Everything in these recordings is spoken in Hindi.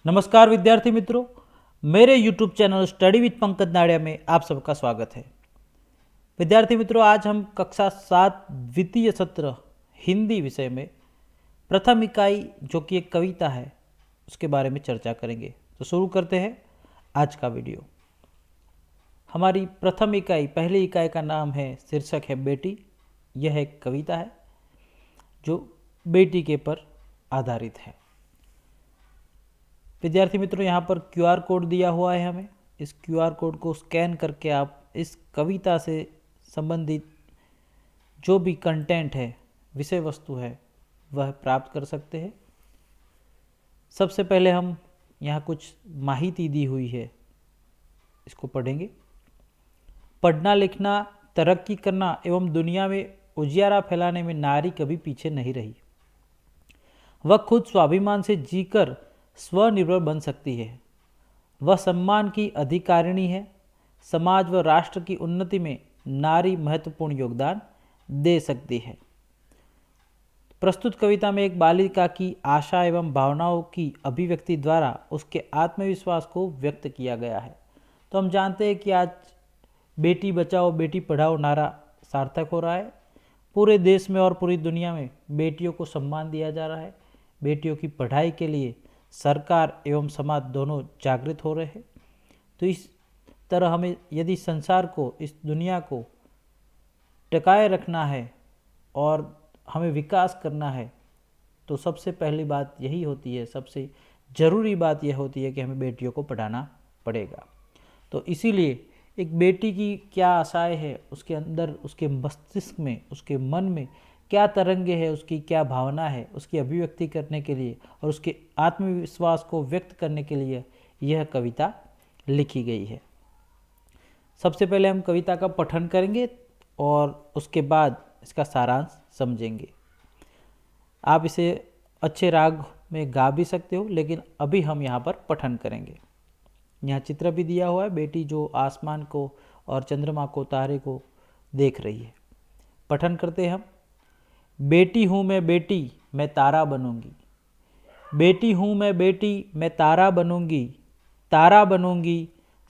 नमस्कार विद्यार्थी मित्रों, मेरे YouTube channel study with Pankaj Nadiya में आप सबका स्वागत है। विद्यार्थी मित्रों, आज हम कक्षा 7 द्वितीय सत्र हिंदी विषय में प्रथम इकाई जो कि एक कविता है उसके बारे में चर्चा करेंगे। तो शुरू करते हैं आज का वीडियो। हमारी प्रथम इकाई, पहली इकाई का नाम है, शीर्षक है बेटी। यह एक कविता है जो बेटी के पर आधारित है। विद्यार्थी मित्रों, यहाँ पर QR कोड दिया हुआ है। हमें इस QR कोड को स्कैन करके आप इस कविता से संबंधित जो भी कंटेंट है, विषय वस्तु है, वह प्राप्त कर सकते हैं। सबसे पहले हम यहाँ कुछ माहिती दी हुई है, इसको पढ़ेंगे। पढ़ना लिखना, तरक्की करना एवं दुनिया में उजियारा फैलाने में नारी कभी पीछे नहीं रही। वह खुद स्वाभिमान से जीकर स्वनिर्भर बन सकती है। वह सम्मान की अधिकारिणी है। समाज व राष्ट्र की उन्नति में नारी महत्वपूर्ण योगदान दे सकती है। प्रस्तुत कविता में एक बालिका की आशा एवं भावनाओं की अभिव्यक्ति द्वारा उसके आत्मविश्वास को व्यक्त किया गया है। तो हम जानते हैं कि आज बेटी बचाओ बेटी पढ़ाओ नारा सार्थक हो रहा है। पूरे देश में और पूरी दुनिया में बेटियों को सम्मान दिया जा रहा है। बेटियों की पढ़ाई के लिए सरकार एवं समाज दोनों जागृत हो रहे हैं। तो इस तरह हमें यदि संसार को, इस दुनिया को टिकाए रखना है और हमें विकास करना है, तो सबसे पहली बात यही होती है, सबसे ज़रूरी बात यह होती है कि हमें बेटियों को पढ़ाना पड़ेगा। तो इसीलिए एक बेटी की क्या आशाएं है, उसके अंदर, उसके मस्तिष्क में, उसके मन में क्या तरंगे है, उसकी क्या भावना है, उसकी अभिव्यक्ति करने के लिए और उसके आत्मविश्वास को व्यक्त करने के लिए यह कविता लिखी गई है। सबसे पहले हम कविता का पठन करेंगे और उसके बाद इसका सारांश समझेंगे। आप इसे अच्छे राग में गा भी सकते हो, लेकिन अभी हम यहाँ पर पठन करेंगे। यहाँ चित्र भी दिया हुआ है, बेटी जो आसमान को और चंद्रमा को, तारे को देख रही है। पठन करते हैं हम। बेटी हूँ मैं बेटी, मैं तारा बनूंगी। बेटी हूँ मैं बेटी, मैं तारा बनूंगी। तारा बनूंगी,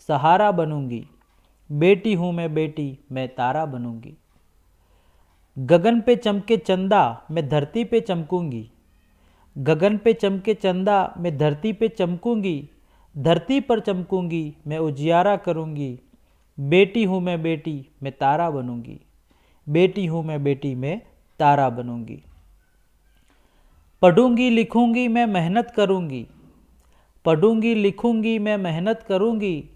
सहारा बनूंगी। बेटी हूँ मैं बेटी, मैं तारा बनूंगी। गगन पे चमके चंदा, मैं धरती पे चमकूंगी। गगन पे चमके चंदा, मैं धरती पे चमकूंगी। धरती पर चमकूंगी, मैं उजियारा करूंगी। बेटी हूँ मैं बेटी, मैं तारा बनूंगी। बेटी हूँ मैं बेटी, मैं तारा बनूंगी। पढ़ूंगी लिखूंगी मैं मेहनत करूंगी। पढ़ूंगी लिखूंगी मैं मेहनत करूंगी।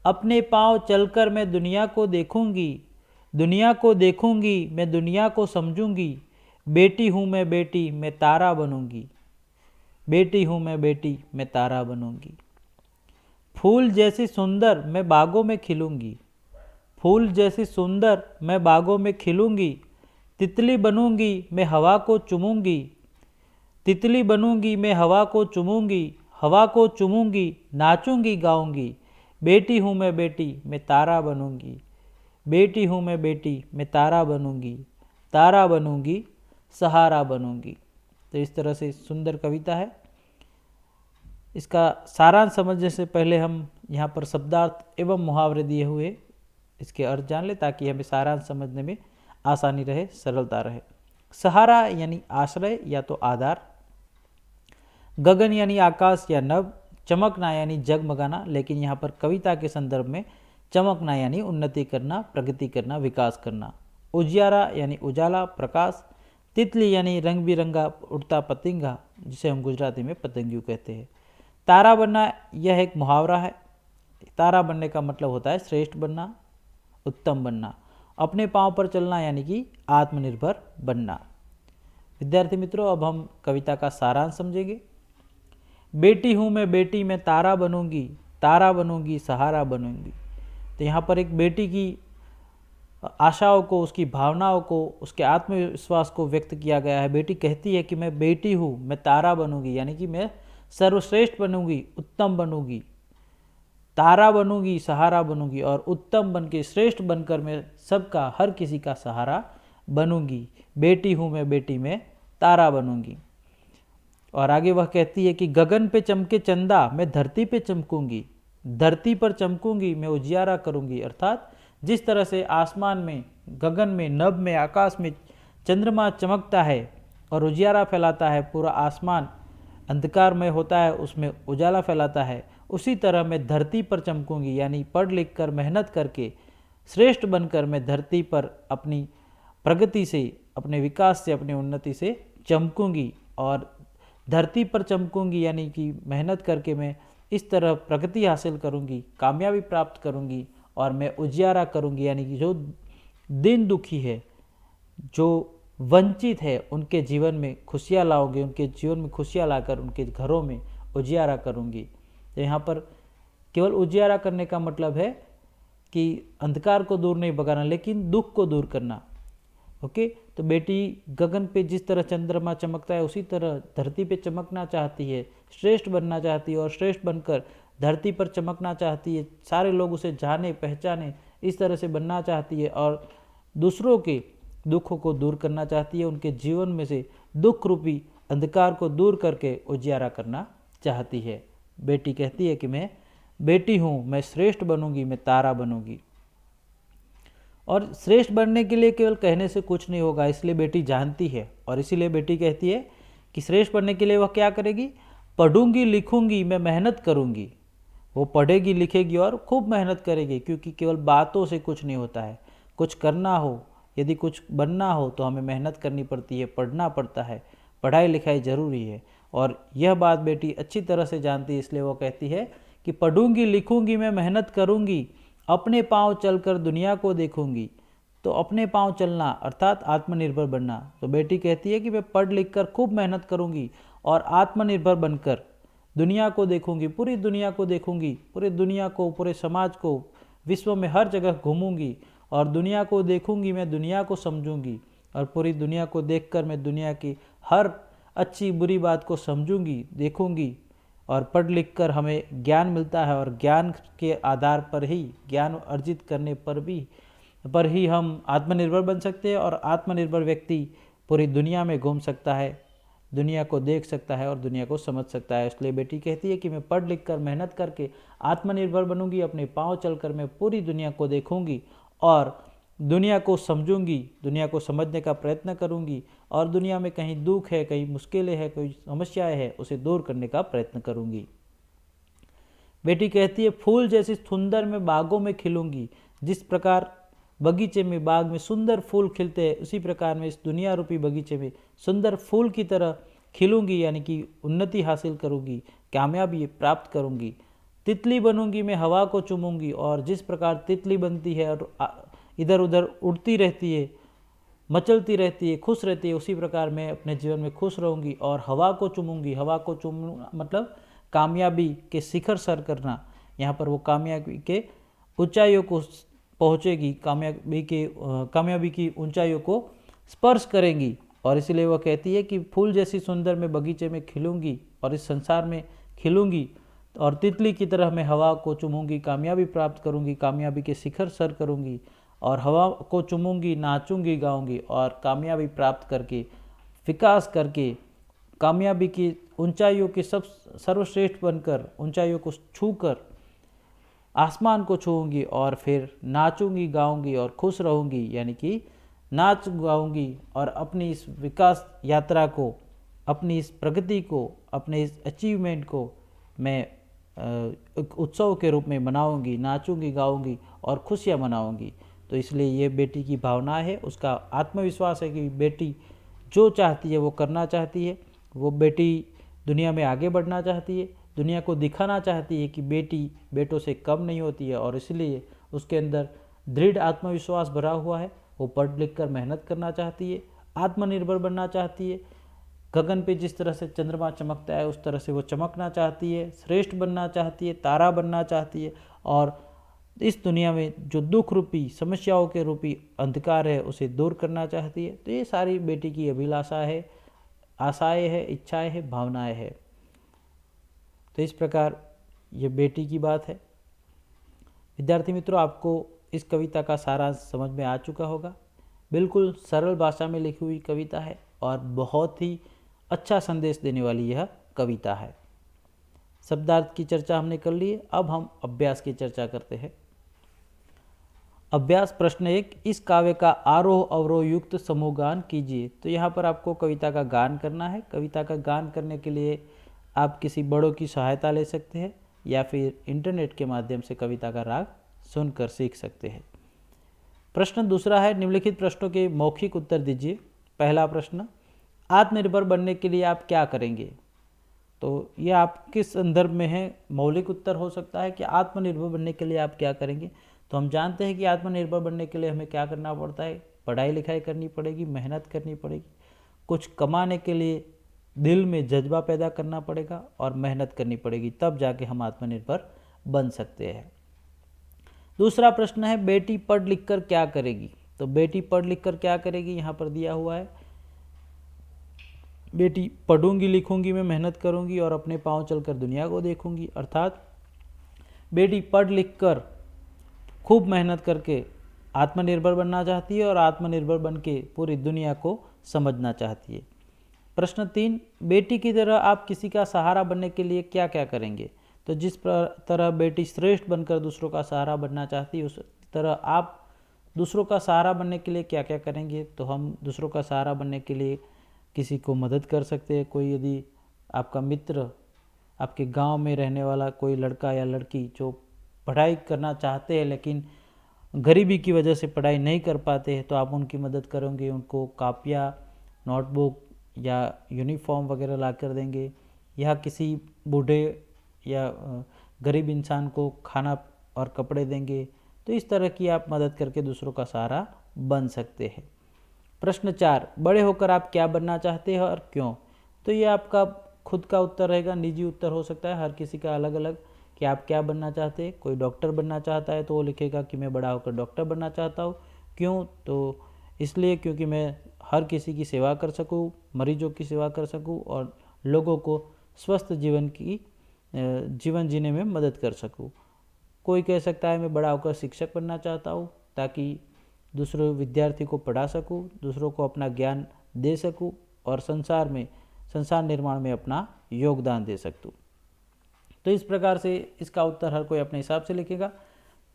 अपने पांव चलकर मैं दुनिया को देखूंगी। दुनिया को देखूंगी, मैं दुनिया को समझूंगी। बेटी हूँ मैं बेटी, मैं तारा बनूंगी। बेटी हूँ मैं बेटी, मैं तारा बनूंगी। फूल जैसी सुंदर मैं बागों में खिलूंगी। फूल जैसी सुंदर मैं बागों में खिलूंगी। तितली बनूंगी, मैं हवा को चूमूंगी। तितली बनूंगी, मैं हवा को चूमूंगी। हवा को चूमूंगी, नाचूंगी गाऊंगी। बेटी हूँ मैं बेटी, मैं तारा बनूंगी। बेटी हूँ मैं बेटी, मैं तारा बनूंगी। तारा बनूंगी, सहारा बनूंगी। तो इस तरह से सुंदर कविता है। इसका सारांश समझने से पहले हम यहाँ पर शब्दार्थ एवं मुहावरे दिए हुए इसके अर्थ जान ले, ताकि हमें सारांश समझने में आसानी रहे, सरलता रहे। सहारा यानी आश्रय या तो आधार। गगन यानी आकाश या नभ। चमकना यानी जगमगाना, लेकिन यहाँ पर कविता के संदर्भ में चमकना यानी उन्नति करना, प्रगति करना, विकास करना। उजियारा यानी उजाला, प्रकाश। तितली यानी रंग बिरंगा उड़ता पतंगा, जिसे हम गुजराती में पतंगियों कहते हैं। तारा बनना यह एक मुहावरा है। तारा बनने का मतलब होता है श्रेष्ठ बनना, उत्तम बनना। अपने पांव पर चलना यानी कि आत्मनिर्भर बनना। विद्यार्थी मित्रों, अब हम कविता का सारांश समझेंगे। बेटी हूँ मैं बेटी, मैं तारा बनूंगी। तारा बनूंगी, सहारा बनूंगी। तो यहाँ पर एक बेटी की आशाओं को, उसकी भावनाओं को, उसके आत्मविश्वास को व्यक्त किया गया है। बेटी कहती है कि मैं बेटी हूँ, मैं तारा बनूंगी, यानी कि मैं सर्वश्रेष्ठ बनूंगी, उत्तम बनूंगी। तारा बनूंगी, सहारा बनूंगी, और उत्तम बन के, श्रेष्ठ बनकर मैं सबका, हर किसी का सहारा बनूंगी। बेटी हूँ मैं बेटी, मैं तारा बनूंगी। और आगे वह कहती है कि गगन पे चमके चंदा, मैं धरती पे चमकूंगी, धरती पर चमकूंगी, मैं उजियारा करूंगी। अर्थात जिस तरह से आसमान में, गगन में, नभ में, आकाश में चंद्रमा चमकता है और उजियारा फैलाता है, पूरा आसमान अंधकारमय होता है, उसमें उजाला फैलाता है, उसी तरह मैं धरती पर चमकूंगी, यानी पढ़ लिख कर, मेहनत करके, श्रेष्ठ बनकर मैं धरती पर अपनी प्रगति से, अपने विकास से, अपनी उन्नति से चमकूंगी। और धरती पर चमकूंगी यानी कि मेहनत करके मैं इस तरह प्रगति हासिल करूंगी, कामयाबी प्राप्त करूंगी, और मैं उजियारा करूंगी, यानी कि जो दिन दुखी है, जो वंचित है, उनके जीवन में खुशियाँ लाऊंगी, उनके जीवन में खुशियाँ लाकर उनके घरों में उजियारा करूंगी। तो यहाँ पर केवल उजियारा करने का मतलब है कि अंधकार को दूर नहीं भगाना, लेकिन दुख को दूर करना। ओके, तो बेटी गगन पे जिस तरह चंद्रमा चमकता है, उसी तरह धरती पे चमकना चाहती है, श्रेष्ठ बनना चाहती है, और श्रेष्ठ बनकर धरती पर चमकना चाहती है, सारे लोग उसे जाने पहचाने, इस तरह से बनना चाहती है, और दूसरों के दुखों को दूर करना चाहती है, उनके जीवन में से दुख रूपी अंधकार को दूर करके उजियारा करना चाहती है। बेटी कहती है कि मैं बेटी हूँ, मैं श्रेष्ठ बनूंगी, मैं तारा बनूंगी। और श्रेष्ठ बनने के लिए केवल कहने से कुछ नहीं होगा, इसलिए बेटी जानती है, और इसीलिए बेटी कहती है कि श्रेष्ठ बनने के लिए वह क्या करेगी? पढ़ूंगी, लिखूंगी, मैं मेहनत करूंगी। वो पढ़ेगी, लिखेगी और खूब मेहनत करेगी, क्योंकि केवल बातों से कुछ नहीं होता है। कुछ करना हो, यदि कुछ बनना हो तो हमें मेहनत करनी पड़ती है, पढ़ना पड़ता है, पढ़ाई लिखाई जरूरी है। और यह बात बेटी अच्छी तरह से जानती है, इसलिए वो कहती है कि पढ़ूंगी, लिखूंगी, मैं मेहनत करूंगी, अपने पाँव चलकर दुनिया को देखूंगी। तो अपने पाँव चलना अर्थात आत्मनिर्भर बनना। तो बेटी कहती है कि मैं पढ़ लिख कर खूब मेहनत करूंगी और आत्मनिर्भर बनकर दुनिया को देखूंगी, पूरी दुनिया को देखूंगी, पूरी दुनिया को, पूरे समाज को, विश्व में हर जगह घूमूंगी और दुनिया को देखूंगी, मैं दुनिया को समझूंगी, और पूरी दुनिया को देखकर मैं दुनिया की हर अच्छी बुरी बात को समझूंगी, देखूंगी। और पढ़ लिख कर हमें ज्ञान मिलता है, और ज्ञान के आधार पर ही, ज्ञान अर्जित करने पर ही हम आत्मनिर्भर बन सकते हैं, और आत्मनिर्भर व्यक्ति पूरी दुनिया में घूम सकता है, दुनिया को देख सकता है और दुनिया को समझ सकता है। इसलिए बेटी कहती है कि मैं पढ़ लिख कर, मेहनत करके आत्मनिर्भर बनूंगी, अपने पाँव चलकर मैं पूरी दुनिया को देखूंगी और दुनिया को समझूंगी, दुनिया को समझने का प्रयत्न करूंगी, और दुनिया में कहीं दुख है, कहीं मुश्किलें हैं, कोई समस्याएं हैं, उसे दूर करने का प्रयत्न करूंगी। बेटी कहती है फूल जैसी सुंदर मैं बागों में खिलूंगी। जिस प्रकार बगीचे में, बाग में सुंदर फूल खिलते हैं, उसी प्रकार मैं इस दुनिया रूपी बगीचे में सुंदर फूल की तरह खिलूंगी, यानी कि उन्नति हासिल करूंगी, कामयाबी प्राप्त करूंगी। तितली बनूंगी, मैं हवा को चूमूंगी, और जिस प्रकार तितली बनती है और इधर उधर उड़ती रहती है, मचलती रहती है, खुश रहती है, उसी प्रकार मैं अपने जीवन में खुश रहूंगी और हवा को चूमूंगी। हवा को चूमना मतलब कामयाबी के शिखर सर करना। यहाँ पर वो कामयाबी के ऊंचाइयों को पहुँचेगी, कामयाबी की ऊंचाइयों को स्पर्श करेंगी। और इसलिए वह कहती है कि फूल जैसी सुंदर मैं बगीचे में खिलूंगी और इस संसार में खिलूंगी, और तितली की तरह मैं हवा को चूमूंगी, कामयाबी प्राप्त करूंगी, कामयाबी के शिखर सर करूंगी, और हवा को चूमूंगी, नाचूंगी, गाऊंगी, और कामयाबी प्राप्त करके, विकास करके, कामयाबी की ऊंचाइयों के सर्वश्रेष्ठ बनकर, ऊंचाइयों को छूकर आसमान को छूऊंगी, और फिर नाचूंगी, गाऊंगी और खुश रहूंगी, यानी कि नाच गाऊंगी और अपनी इस विकास यात्रा को, अपनी इस प्रगति को, अपने इस अचीवमेंट को मैं एक उत्सव के रूप में मनाऊंगी, नाचूंगी, गाऊंगी और खुशियाँ मनाऊंगी। तो इसलिए ये बेटी की भावना है, उसका आत्मविश्वास है कि बेटी जो चाहती है वो करना चाहती है। वो बेटी दुनिया में आगे बढ़ना चाहती है, दुनिया को दिखाना चाहती है कि बेटी बेटों से कम नहीं होती है, और इसलिए उसके अंदर दृढ़ आत्मविश्वास भरा हुआ है। वो पढ़ लिख कर मेहनत करना चाहती है, आत्मनिर्भर बनना चाहती है, गगन पे जिस तरह से चंद्रमा चमकता है उस तरह से वो चमकना चाहती है, श्रेष्ठ बनना चाहती है, तारा बनना चाहती है, और इस दुनिया में जो दुख रूपी, समस्याओं के रूपी अंधकार है उसे दूर करना चाहती है। तो ये सारी बेटी की अभिलाषा है, आशाएं है, इच्छाएं है, भावनाएं है। तो इस प्रकार ये बेटी की बात है। विद्यार्थी मित्रों, आपको इस कविता का सारांश समझ में आ चुका होगा। बिल्कुल सरल भाषा में लिखी हुई कविता है और बहुत ही अच्छा संदेश देने वाली यह कविता है। शब्दार्थ की चर्चा हमने कर ली है, अब हम अभ्यास की चर्चा करते हैं। अभ्यास प्रश्न 1, इस काव्य का आरोह अवरोह युक्त समूह गान कीजिए। तो यहाँ पर आपको कविता का गान करना है। कविता का गान करने के लिए आप किसी बड़ों की सहायता ले सकते हैं या फिर इंटरनेट के माध्यम से कविता का राग सुनकर सीख सकते हैं। प्रश्न दूसरा है, निम्नलिखित प्रश्नों के मौखिक उत्तर दीजिए। पहला प्रश्न, आत्मनिर्भर बनने के लिए आप क्या करेंगे? तो यह आपके संदर्भ में है, मौलिक उत्तर हो सकता है कि आत्मनिर्भर बनने के लिए आप क्या करेंगे। तो हम जानते हैं कि आत्मनिर्भर बनने के लिए हमें क्या करना पड़ता है, पढ़ाई लिखाई करनी पड़ेगी, मेहनत करनी पड़ेगी, कुछ कमाने के लिए दिल में जज्बा पैदा करना पड़ेगा और मेहनत करनी पड़ेगी, तब जाके हम आत्मनिर्भर बन सकते हैं। दूसरा प्रश्न है, बेटी पढ़ लिख कर क्या करेगी? तो बेटी पढ़ लिख कर क्या करेगी यहाँ पर दिया हुआ है, बेटी पढ़ूंगी लिखूंगी मैं, मेहनत करूंगी और अपने पांव चलकर दुनिया को देखूंगी। अर्थात बेटी पढ़ लिख कर खूब मेहनत करके आत्मनिर्भर बनना चाहती है और आत्मनिर्भर बन के पूरी दुनिया को समझना चाहती है। प्रश्न 3, बेटी की तरह आप किसी का सहारा बनने के लिए क्या क्या करेंगे? तो जिस तरह बेटी श्रेष्ठ बनकर दूसरों का सहारा बनना चाहती है, उस तरह आप दूसरों का सहारा बनने के लिए क्या क्या करेंगे? तो हम दूसरों का सहारा बनने के लिए किसी को मदद कर सकते हैं। कोई यदि आपका मित्र, आपके गांव में रहने वाला कोई लड़का या लड़की जो पढ़ाई करना चाहते हैं लेकिन गरीबी की वजह से पढ़ाई नहीं कर पाते हैं, तो आप उनकी मदद करेंगे, उनको कापियाँ, नोटबुक या यूनिफॉर्म वगैरह ला कर देंगे, या किसी बूढ़े या गरीब इंसान को खाना और कपड़े देंगे। तो इस तरह की आप मदद करके दूसरों का सहारा बन सकते हैं। प्रश्न 4, बड़े होकर आप क्या बनना चाहते हैं और क्यों? तो ये आपका खुद का उत्तर रहेगा, निजी उत्तर हो सकता है, हर किसी का अलग अलग, कि आप क्या बनना चाहते हैं। कोई डॉक्टर बनना चाहता है तो वो लिखेगा कि मैं बड़ा होकर डॉक्टर बनना चाहता हूँ। क्यों? तो इसलिए क्योंकि मैं हर किसी की सेवा कर सकूँ, मरीजों की सेवा कर सकूँ और लोगों को स्वस्थ जीवन जीने में मदद कर सकूँ। कोई कह सकता है मैं बड़ा होकर शिक्षक बनना चाहता हूँ ताकि दूसरे विद्यार्थी को पढ़ा सकूँ, दूसरों को अपना ज्ञान दे सकूँ और संसार निर्माण में अपना योगदान दे सकूँ। तो इस प्रकार से इसका उत्तर हर कोई अपने हिसाब से लिखेगा।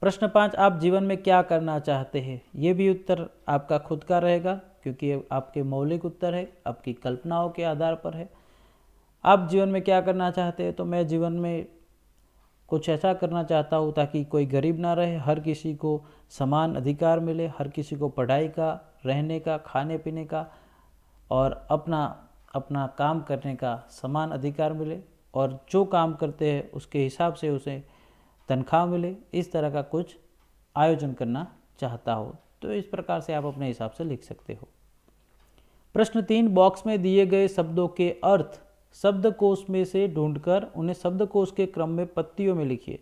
प्रश्न 5, आप जीवन में क्या करना चाहते हैं? ये भी उत्तर आपका खुद का रहेगा क्योंकि आपके मौलिक उत्तर है, आपकी कल्पनाओं के आधार पर है। आप जीवन में क्या करना चाहते हैं? तो मैं जीवन में कुछ ऐसा करना चाहता हूँ ताकि कोई गरीब ना रहे, हर किसी को समान अधिकार मिले, हर किसी को पढ़ाई का, रहने का, खाने पीने का और अपना काम करने का समान अधिकार मिले और जो काम करते हैं उसके हिसाब से उसे तनख्वाह मिले। इस तरह का कुछ आयोजन करना चाहता हो। तो इस प्रकार से आप अपने हिसाब से लिख सकते हो। प्रश्न 3, बॉक्स में दिए गए शब्दों के अर्थ शब्दकोश में से ढूंढकर उन्हें शब्दकोश के क्रम में पत्तियों में लिखिए।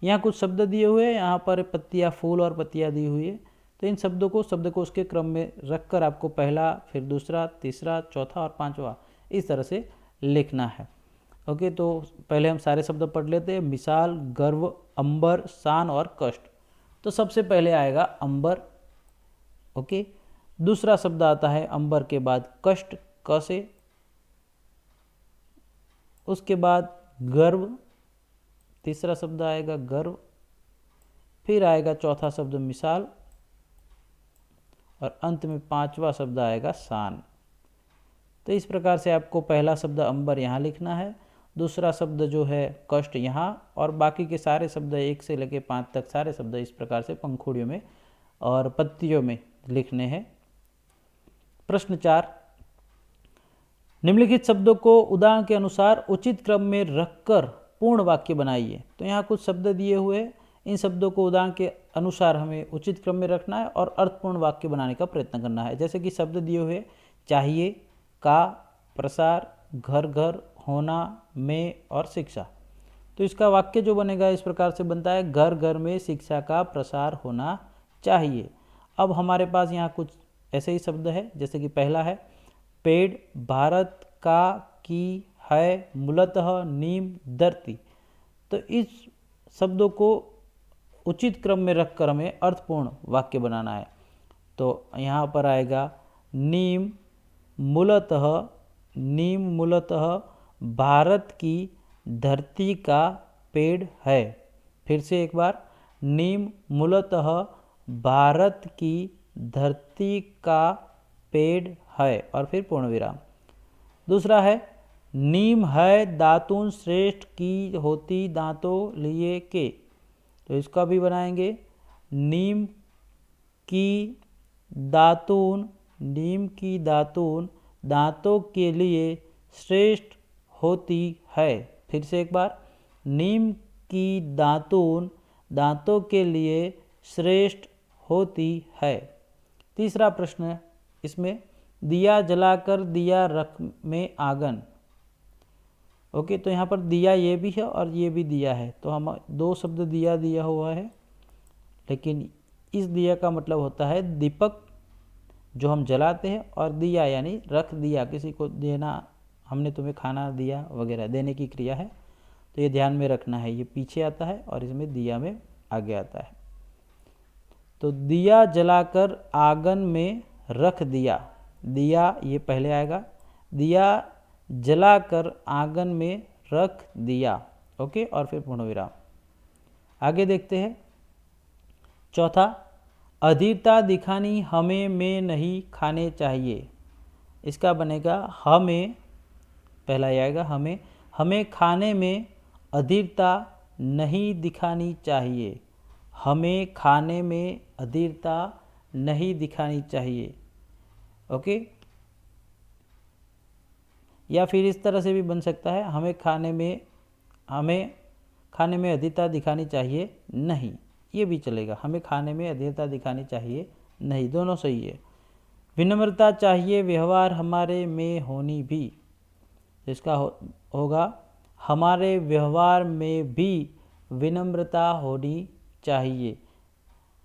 यहाँ कुछ शब्द दिए हुए हैं, यहाँ पर पत्तियाँ, फूल और पत्तियाँ दी हुई है। तो इन शब्दों को शब्दकोश के क्रम में रखकर आपको पहला, फिर दूसरा, तीसरा, चौथा और पांचवा इस तरह से लिखना है। ओके, तो पहले हम सारे शब्द पढ़ लेते हैं। मिसाल, गर्व, अंबर, शान और कष्ट। तो सबसे पहले आएगा अंबर। ओके, दूसरा शब्द आता है अंबर के बाद कष्ट, क से। उसके बाद गर्व, तीसरा शब्द आएगा गर्व। फिर आएगा चौथा शब्द मिसाल और अंत में पांचवा शब्द आएगा शान। तो इस प्रकार से आपको पहला शब्द अंबर यहाँ लिखना है, दूसरा शब्द जो है कष्ट यहाँ, और बाकी के सारे शब्द 1 से लेकर 5 तक सारे शब्द इस प्रकार से पंखुड़ियों में और पत्तियों में लिखने हैं। प्रश्न 4, निम्नलिखित शब्दों को उदाहरण के अनुसार उचित क्रम में रखकर पूर्ण वाक्य बनाइए। तो यहाँ कुछ शब्द दिए हुए हैं, इन शब्दों को उदाहरण के अनुसार हमें उचित क्रम में रखना है और अर्थपूर्ण वाक्य बनाने का प्रयत्न करना है। जैसे कि शब्द दिए हुए चाहिए, का, प्रसार, घर घर, होना, में और शिक्षा। तो इसका वाक्य जो बनेगा इस प्रकार से बनता है, घर घर में शिक्षा का प्रसार होना चाहिए। अब हमारे पास यहाँ कुछ ऐसे ही शब्द है, जैसे कि पहला है पेड़, भारत का, की, है, मूलतः, नीम, धरती। तो इस शब्दों को उचित क्रम में रखकर हमें अर्थपूर्ण वाक्य बनाना है। तो यहाँ पर आएगा नीम, मूलतः, नीम मूलतः भारत की धरती का पेड़ है। फिर से एक बार, नीम मूलतः भारत की धरती का पेड़ है, और फिर पूर्ण विराम। दूसरा है, नीम है दातून श्रेष्ठ की होती दांतों लिए के। तो इसका भी बनाएंगे, नीम की दातून, नीम की दातून दांतों के लिए श्रेष्ठ होती है। फिर से एक बार, नीम की दातून दांतों के लिए श्रेष्ठ होती है। तीसरा प्रश्न इसमें, दिया जलाकर दिया रख में आंगन। ओके, तो यहाँ पर दिया ये भी है और ये भी दिया है, तो हम दो शब्द दिया दिया हुआ है, लेकिन इस दिया का मतलब होता है दीपक जो हम जलाते हैं, और दिया यानी रख दिया, किसी को देना, हमने तुम्हें खाना दिया वगैरह, देने की क्रिया है, तो ये ध्यान में रखना है। ये पीछे आता है और इसमें दिया में आगे आता है। तो दिया जलाकर आंगन में रख दिया, दिया ये पहले आएगा, दिया जलाकर आंगन में रख दिया। ओके, और फिर पूर्ण विराम। आगे देखते हैं। चौथा, अधीरता दिखानी हमें में नहीं खाने चाहिए। इसका बनेगा हमें, पहला आएगा हमें, हमें खाने में अधीरता नहीं दिखानी चाहिए, हमें खाने में अधीरता नहीं दिखानी चाहिए। ओके, या फिर इस तरह से भी बन सकता है, हमें खाने में अधीरता दिखानी चाहिए नहीं, ये भी चलेगा, हमें खाने में अधीरता दिखानी चाहिए नहीं, दोनों सही है। विनम्रता चाहिए व्यवहार हमारे में होनी भी, तो इसका होगा हमारे व्यवहार में भी विनम्रता होनी चाहिए,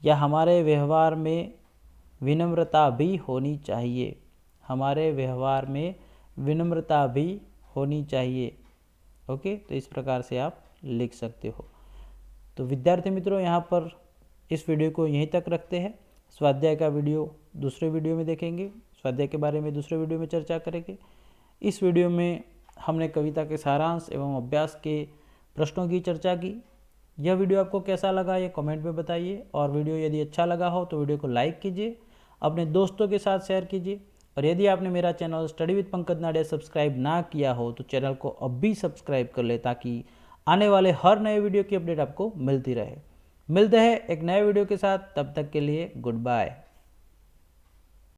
या हमारे व्यवहार में विनम्रता भी होनी चाहिए, हमारे व्यवहार में विनम्रता भी होनी चाहिए। ओके, तो इस प्रकार से आप लिख सकते हो। तो विद्यार्थी मित्रों, यहाँ पर इस वीडियो को यहीं तक रखते हैं। स्वाध्याय का वीडियो दूसरे वीडियो में देखेंगे, स्वाध्याय के बारे में दूसरे वीडियो में चर्चा करेंगे। इस वीडियो में हमने कविता के सारांश एवं अभ्यास के प्रश्नों की चर्चा की। यह वीडियो आपको कैसा लगा ये कमेंट में बताइए, और वीडियो यदि अच्छा लगा हो तो वीडियो को लाइक कीजिए, अपने दोस्तों के साथ शेयर कीजिए, और यदि आपने मेरा channel study with Pankaj Nadia subscribe ना किया हो तो चैनल को अब भी सब्सक्राइब कर ले, ताकि आने वाले हर नए वीडियो की अपडेट आपको मिलती रहे। मिलते हैं एक नए वीडियो के साथ, तब तक के लिए गुड बाय।